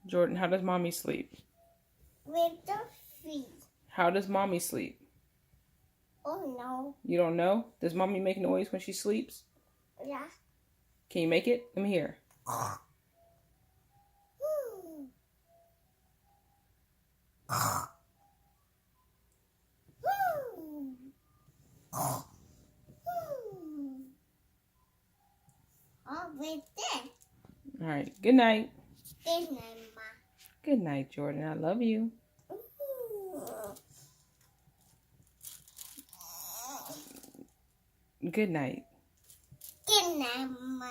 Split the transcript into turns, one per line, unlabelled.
Jordan, how does mommy sleep?
With the feet.
How does mommy sleep?
Oh no.
You don't know? Does mommy make noise when she sleeps?
Yeah.
Can you make it? Let me hear.
Oh, with this.
All right. Good night.
Good night, Ma.
Good night, Jordan. I love you. Good night.
Good night, Ma.